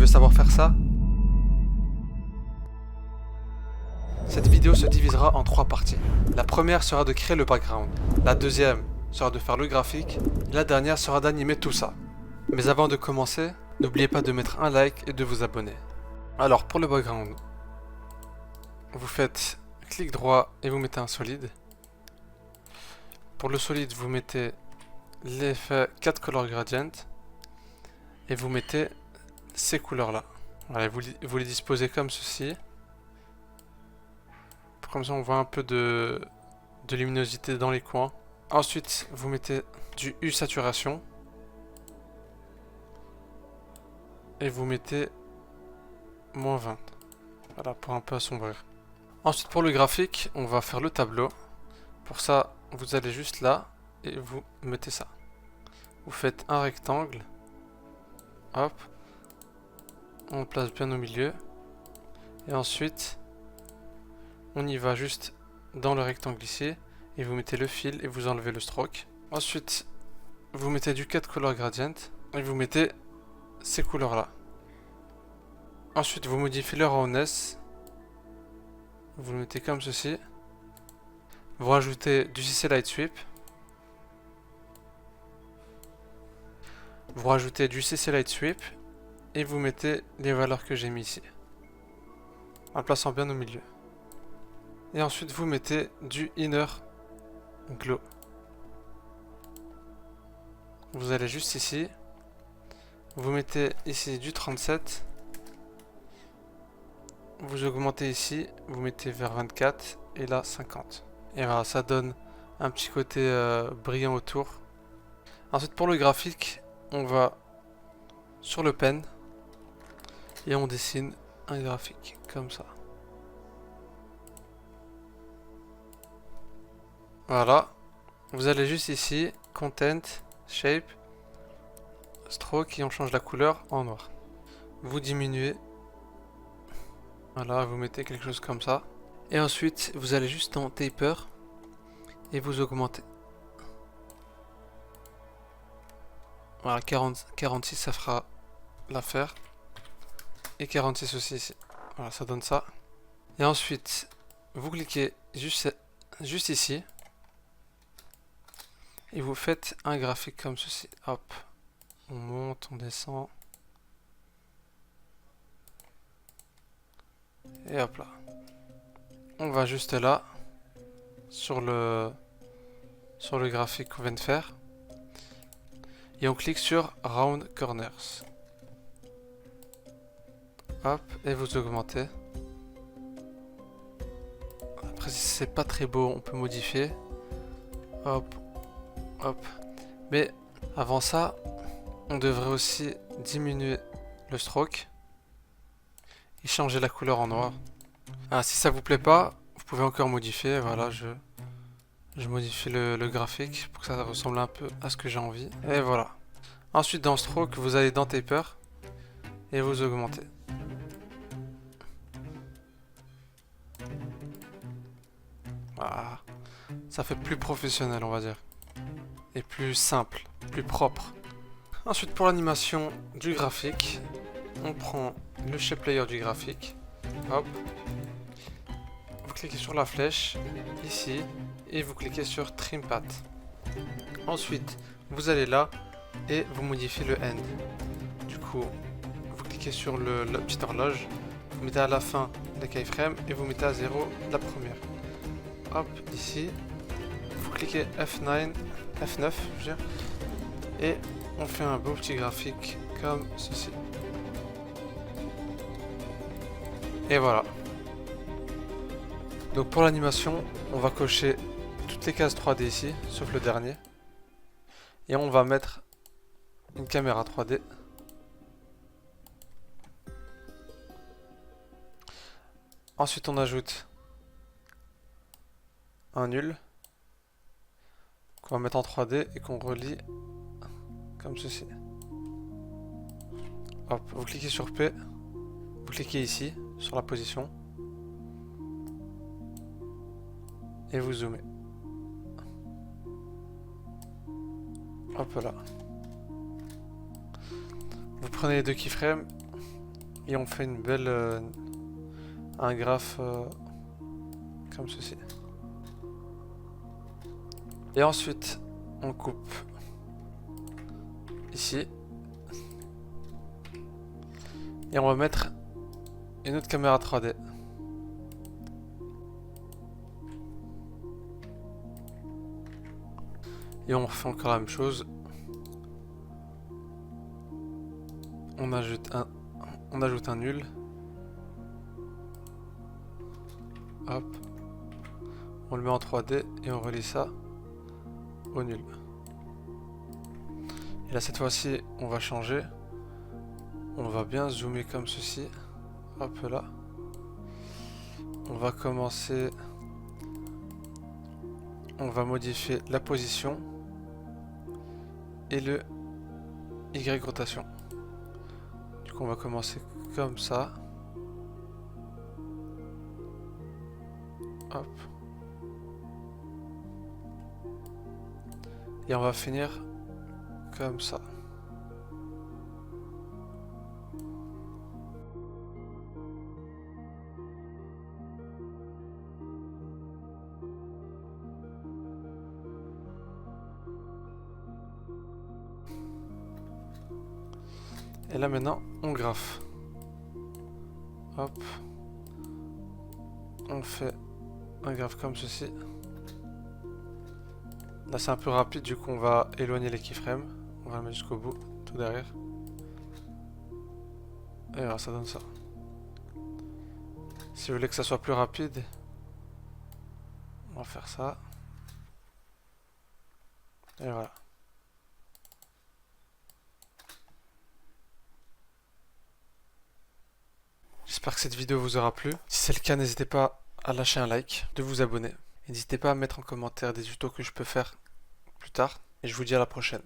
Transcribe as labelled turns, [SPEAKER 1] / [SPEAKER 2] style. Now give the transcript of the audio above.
[SPEAKER 1] veux savoir faire ça? Cette vidéo se divisera en 3 parties. La première sera de créer le background, la deuxième sera de faire le graphique, et la dernière sera d'animer tout ça. Mais avant de commencer, n'oubliez pas de mettre un like et de vous abonner. Alors pour le background, vous faites clic droit et vous mettez un solide. Pour le solide, vous mettez l'effet 4 color gradient et vous mettez ces couleurs là. Voilà, vous les disposez comme ceci. Comme ça on voit un peu de luminosité dans les coins. Ensuite vous mettez du U saturation et vous mettez -20. Voilà, pour un peu assombrir. Ensuite pour le graphique, on va faire le tableau. Pour ça, vous allez juste là et vous mettez ça. Vous faites un rectangle. Hop. On le place bien au milieu. Et ensuite, on y va juste dans le rectangle ici. Et vous mettez le fil et vous enlevez le stroke. Ensuite, vous mettez du 4 color gradient. Et vous mettez ces couleurs là. Ensuite, vous modifiez le roundness. Vous le mettez comme ceci. Vous rajoutez du CC Light Sweep. Vous rajoutez du CC Light Sweep. Et vous mettez les valeurs que j'ai mis ici. En le plaçant bien au milieu. Et ensuite vous mettez du Inner Glow. Vous allez juste ici. Vous mettez ici du 37. Vous augmentez ici. Vous mettez vers 24. Et là 50. Et voilà, ça donne un petit côté brillant autour. Ensuite pour le graphique, on va sur le pen. Et on dessine un graphique comme ça. Voilà. Vous allez juste ici, Content, Shape, Stroke et on change la couleur en noir. Vous diminuez. Voilà, vous mettez quelque chose comme ça. Et ensuite, vous allez juste dans Taper et vous augmentez. Voilà, 46 ça fera l'affaire. Et 46 aussi ici. Voilà, ça donne ça. Et ensuite, vous cliquez juste ici. Et vous faites un graphique comme ceci. Hop. On monte, on descend. Et hop là. On va juste là. Sur le graphique qu'on vient de faire. Et on clique sur Round Corners. Hop. Et vous augmentez. Après si c'est pas très beau, on peut modifier. Hop. Hop. Mais avant ça, on devrait aussi diminuer le stroke et changer la couleur en noir. Ah, si ça vous plaît pas, vous pouvez encore modifier. Voilà, je modifie le graphique pour que ça ressemble un peu à ce que j'ai envie. Et voilà. Ensuite dans stroke, vous allez dans taper et vous augmentez. Voilà. Ça fait plus professionnel, on va dire. Et plus simple, plus propre. Ensuite pour l'animation du graphique, on prend le shape layer du graphique. Hop. Vous cliquez sur la flèche ici et vous cliquez sur Trim Path. Ensuite, vous allez là et vous modifiez le end. Du coup, vous cliquez sur la petite horloge, vous mettez à la fin les keyframes et vous mettez à 0 la première. Hop, ici, vous cliquez F9, F9, je veux dire, et on fait un beau petit graphique comme ceci. Et voilà. Donc pour l'animation, on va cocher toutes les cases 3D ici, sauf le dernier. Et on va mettre une caméra 3D. Ensuite on ajoute un nul qu'on va mettre en 3D et qu'on relie comme ceci. Hop, vous cliquez sur P, vous cliquez ici sur la position et vous zoomez. Hop là. Vous prenez les deux keyframes Et on fait une belle... un graphe comme ceci. Et ensuite, on coupe ici. Et on va mettre une autre caméra 3D. Et on fait encore la même chose. On ajoute un nul. Hop. On le met en 3D et on relie ça au nul. Et là cette fois-ci on va changer. On va bien zoomer comme ceci. Hop là. On va commencer. On va modifier la position et le Y rotation. Du coup on va commencer comme ça. Hop. Et on va finir comme ça. Et là maintenant, on graffe. Hop. On fait un graphe comme ceci. Là c'est un peu rapide, du coup on va éloigner les keyframes. On va le mettre jusqu'au bout, tout derrière. Et voilà, ça donne ça. Si vous voulez que ça soit plus rapide, on va faire ça. Et voilà. J'espère que cette vidéo vous aura plu. Si c'est le cas, n'hésitez pas à lâcher un like, de vous abonner. Et n'hésitez pas à mettre en commentaire des tutos que je peux faire plus tard. Et je vous dis à la prochaine.